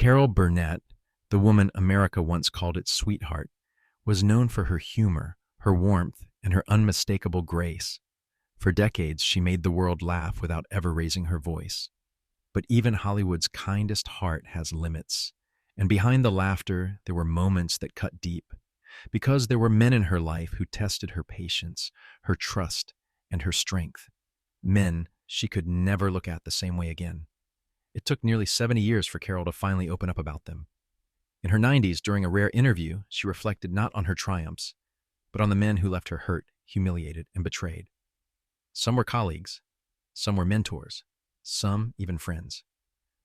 Carol Burnett, the woman America once called its sweetheart, was known for her humor, her warmth, and her unmistakable grace. For decades, she made the world laugh without ever raising her voice. But even Hollywood's kindest heart has limits. And behind the laughter, there were moments that cut deep. Because there were men in her life who tested her patience, her trust, and her strength. Men she could never look at the same way again. It took nearly 70 years for Carol to finally open up about them. In her 90s, during a rare interview, she reflected not on her triumphs, but on the men who left her hurt, humiliated, and betrayed. Some were colleagues, some were mentors, some even friends.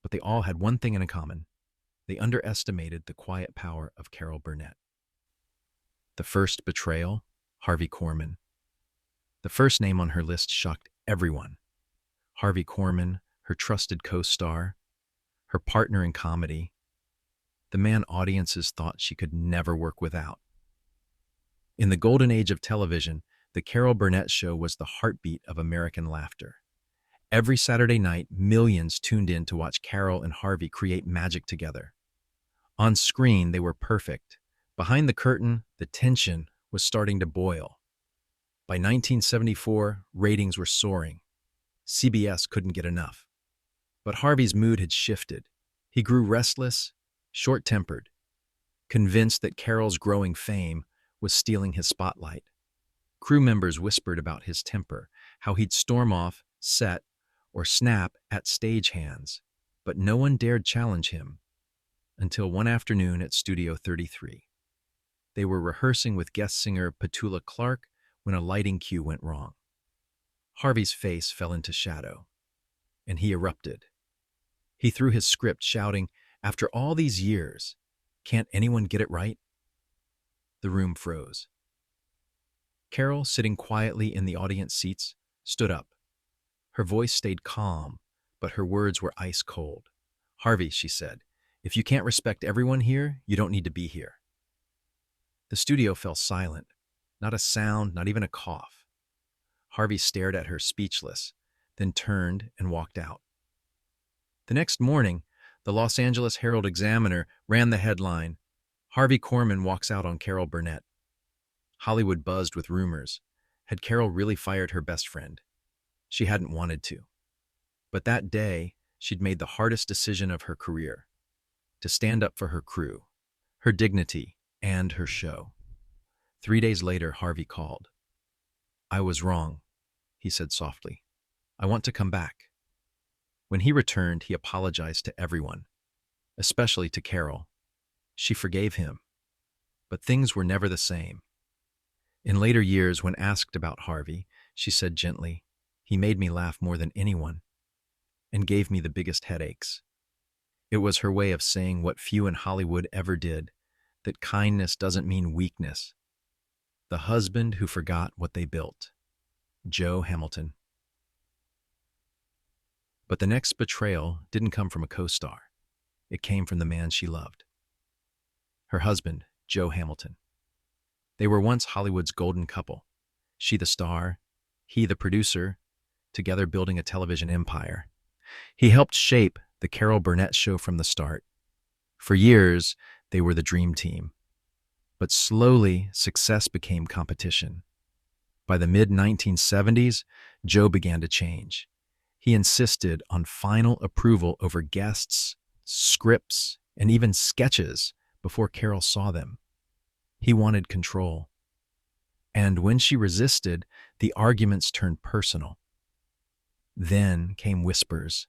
But they all had one thing in common. They underestimated the quiet power of Carol Burnett. The first betrayal, Harvey Korman. The first name on her list shocked everyone. Harvey Korman, her trusted co-star, her partner in comedy, the man audiences thought she could never work without. In the golden age of television, the Carol Burnett Show was the heartbeat of American laughter. Every Saturday night, millions tuned in to watch Carol and Harvey create magic together. On screen, they were perfect. Behind the curtain, the tension was starting to boil. By 1974, ratings were soaring. CBS couldn't get enough. But Harvey's mood had shifted. He grew restless, short-tempered, convinced that Carol's growing fame was stealing his spotlight. Crew members whispered about his temper, how he'd storm off, set, or snap at stagehands, but no one dared challenge him until one afternoon at Studio 33. They were rehearsing with guest singer Petula Clark when a lighting cue went wrong. Harvey's face fell into shadow, and he erupted. He threw his script, shouting, "After all these years, can't anyone get it right?" The room froze. Carol, sitting quietly in the audience seats, stood up. Her voice stayed calm, but her words were ice cold. "Harvey," she said, "if you can't respect everyone here, you don't need to be here." The studio fell silent. Not a sound, not even a cough. Harvey stared at her, speechless, then turned and walked out. The next morning, the Los Angeles Herald-Examiner ran the headline, "Harvey Korman walks out on Carol Burnett." Hollywood buzzed with rumors. Had Carol really fired her best friend? She hadn't wanted to. But that day, she'd made the hardest decision of her career, to stand up for her crew, her dignity, and her show. 3 days later, Harvey called. "I was wrong," he said softly. "I want to come back." When he returned, he apologized to everyone, especially to Carol. She forgave him, but things were never the same. In later years, when asked about Harvey, she said gently, "He made me laugh more than anyone and gave me the biggest headaches." It was her way of saying what few in Hollywood ever did, that kindness doesn't mean weakness. The husband who forgot what they built. Joe Hamilton. But the next betrayal didn't come from a co-star. It came from the man she loved. Her husband, Joe Hamilton. They were once Hollywood's golden couple. She the star, he the producer, together building a television empire. He helped shape the Carol Burnett Show from the start. For years, they were the dream team. But slowly, success became competition. By the mid-1970s, Joe began to change. He insisted on final approval over guests, scripts, and even sketches before Carol saw them. He wanted control. And when she resisted, the arguments turned personal. Then came whispers,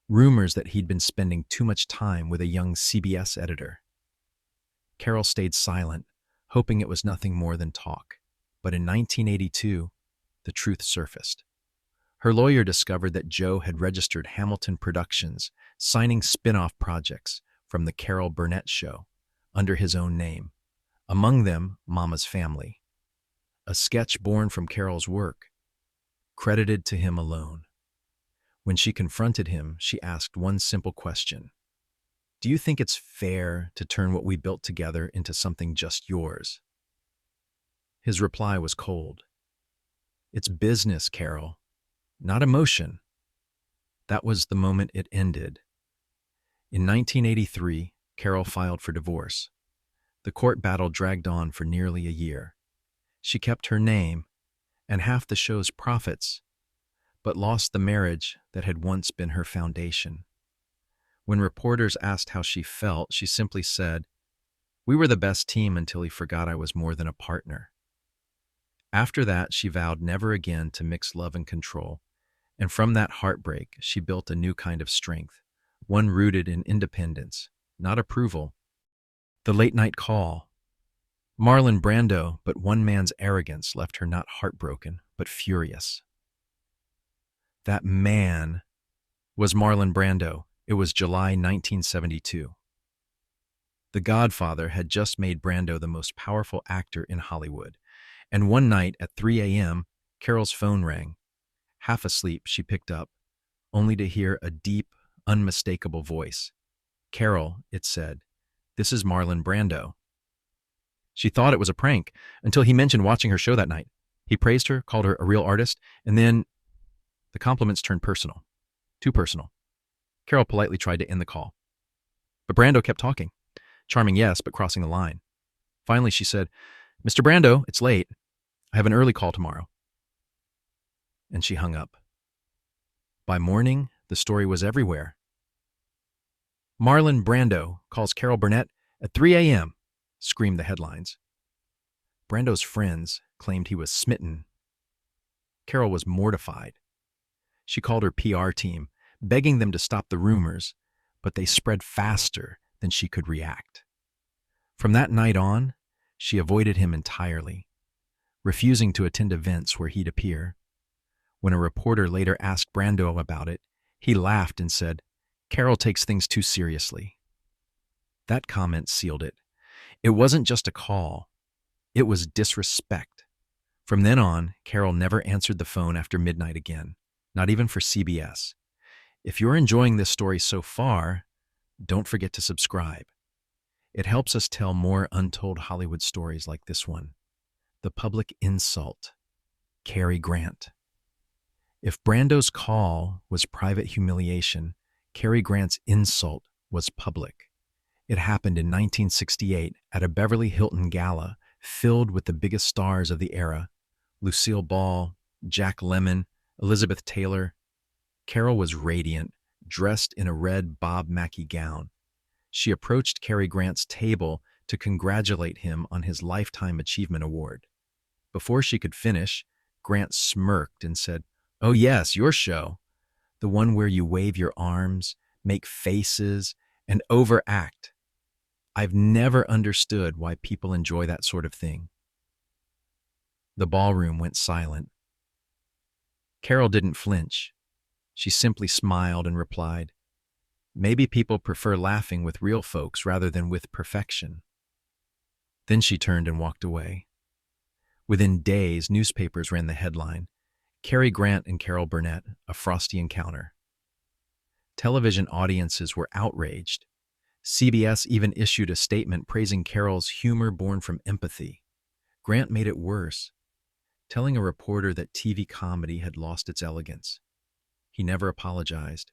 rumors that he'd been spending too much time with a young CBS editor. Carol stayed silent, hoping it was nothing more than talk. But in 1982, the truth surfaced. Her lawyer discovered that Joe had registered Hamilton Productions, signing spin-off projects from the Carol Burnett Show under his own name. Among them, Mama's Family, a sketch born from Carol's work, credited to him alone. When she confronted him, she asked one simple question. "Do you think it's fair to turn what we built together into something just yours?" His reply was cold. "It's business, Carol, not emotion." That was the moment it ended. In 1983, Carol filed for divorce. The court battle dragged on for nearly a year. She kept her name and half the show's profits, but lost the marriage that had once been her foundation. When reporters asked how she felt, she simply said, "We were the best team until he forgot I was more than a partner." After that, she vowed never again to mix love and control, and from that heartbreak, she built a new kind of strength, one rooted in independence, not approval. The late-night call. Marlon Brando, but one man's arrogance left her not heartbroken, but furious. That man was Marlon Brando. It was July 1972. The Godfather had just made Brando the most powerful actor in Hollywood, and one night at 3 a.m., Carol's phone rang. Half asleep, she picked up, only to hear a deep, unmistakable voice. "Carol," it said, "this is Marlon Brando." She thought it was a prank until he mentioned watching her show that night. He praised her, called her a real artist, and then the compliments turned personal. Too personal. Carol politely tried to end the call. But Brando kept talking. Charming, yes, but crossing the line. Finally, she said, "Mr. Brando, it's late. I have an early call tomorrow." And she hung up. By morning, the story was everywhere. "Marlon Brando calls Carol Burnett at 3 a.m., screamed the headlines. Brando's friends claimed he was smitten. Carol was mortified. She called her PR team, begging them to stop the rumors, but they spread faster than she could react. From that night on, she avoided him entirely, refusing to attend events where he'd appear. When a reporter later asked Brando about it, he laughed and said, "Carol takes things too seriously." That comment sealed it. It wasn't just a call. It was disrespect. From then on, Carol never answered the phone after midnight again, not even for CBS. If you're enjoying this story so far, don't forget to subscribe. It helps us tell more untold Hollywood stories like this one. The public insult. Cary Grant. If Brando's call was private humiliation, Cary Grant's insult was public. It happened in 1968 at a Beverly Hilton gala filled with the biggest stars of the era: Lucille Ball, Jack Lemmon, Elizabeth Taylor. Carol was radiant, dressed in a red Bob Mackie gown. She approached Cary Grant's table to congratulate him on his Lifetime Achievement Award. Before she could finish, Grant smirked and said, "Oh yes, your show. The one where you wave your arms, make faces, and overact. I've never understood why people enjoy that sort of thing." The ballroom went silent. Carol didn't flinch. She simply smiled and replied, "Maybe people prefer laughing with real folks rather than with perfection." Then she turned and walked away. Within days, newspapers ran the headline, "Cary Grant and Carol Burnett, a frosty encounter." Television audiences were outraged. CBS even issued a statement praising Carol's humor born from empathy. Grant made it worse, telling a reporter that TV comedy had lost its elegance. He never apologized.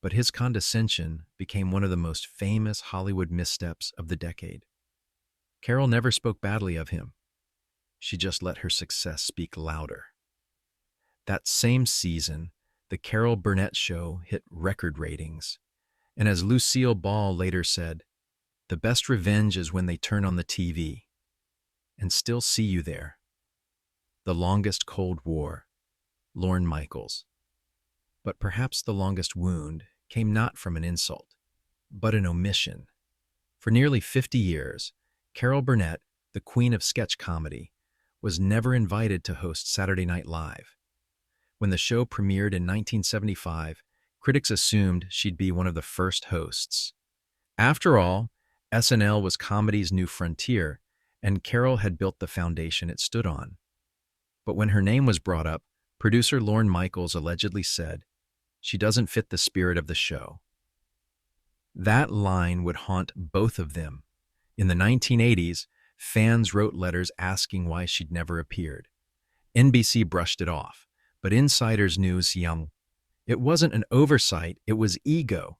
But his condescension became one of the most famous Hollywood missteps of the decade. Carol never spoke badly of him. She just let her success speak louder. That same season, the Carol Burnett Show hit record ratings. And as Lucille Ball later said, "The best revenge is when they turn on the TV and still see you there." The longest Cold War, Lorne Michaels. But perhaps the longest wound came not from an insult, but an omission. For nearly 50 years, Carol Burnett, the queen of sketch comedy, was never invited to host Saturday Night Live. When the show premiered in 1975, critics assumed she'd be one of the first hosts. After all, SNL was comedy's new frontier, and Carol had built the foundation it stood on. But when her name was brought up, producer Lorne Michaels allegedly said, "She doesn't fit the spirit of the show." That line would haunt both of them. In the 1980s, fans wrote letters asking why she'd never appeared. NBC brushed it off, but insiders knew it wasn't an oversight, it was ego.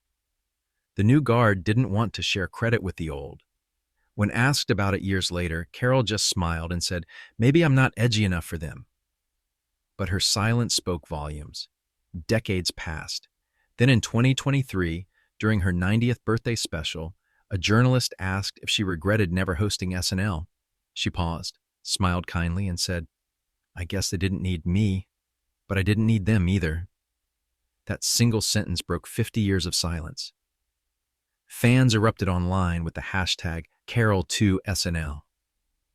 The new guard didn't want to share credit with the old. When asked about it years later, Carol just smiled and said, "Maybe I'm not edgy enough for them." But her silence spoke volumes. Decades passed. Then in 2023, during her 90th birthday special, a journalist asked if she regretted never hosting SNL. She paused, smiled kindly, and said, "I guess they didn't need me, but I didn't need them either." That single sentence broke 50 years of silence. Fans erupted online with the hashtag Carol2SNL,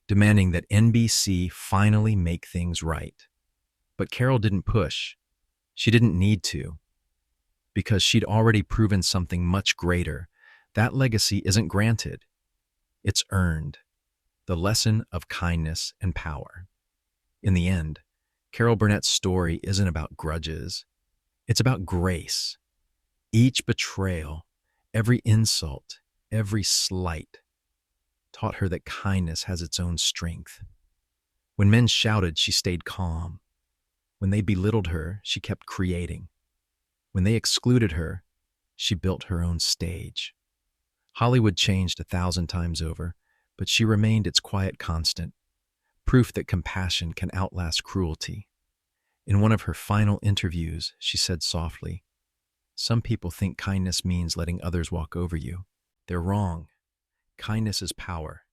demanding that NBC finally make things right. But Carol didn't push. She didn't need to, because she'd already proven something much greater. That legacy isn't granted, it's earned. The lesson of kindness and power. In the end, Carol Burnett's story isn't about grudges. It's about grace. Each betrayal, every insult, every slight taught her that kindness has its own strength. When men shouted, she stayed calm. When they belittled her, she kept creating. When they excluded her, she built her own stage. Hollywood changed 1,000 times over, but she remained its quiet constant, proof that compassion can outlast cruelty. In one of her final interviews, she said softly, "Some people think kindness means letting others walk over you. They're wrong. Kindness is power,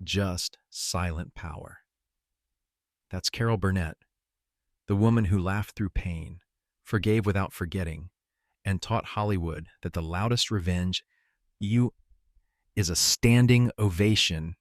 just silent power." That's Carol Burnett, the woman who laughed through pain, forgave without forgetting, and taught Hollywood that the loudest revenge is a standing ovation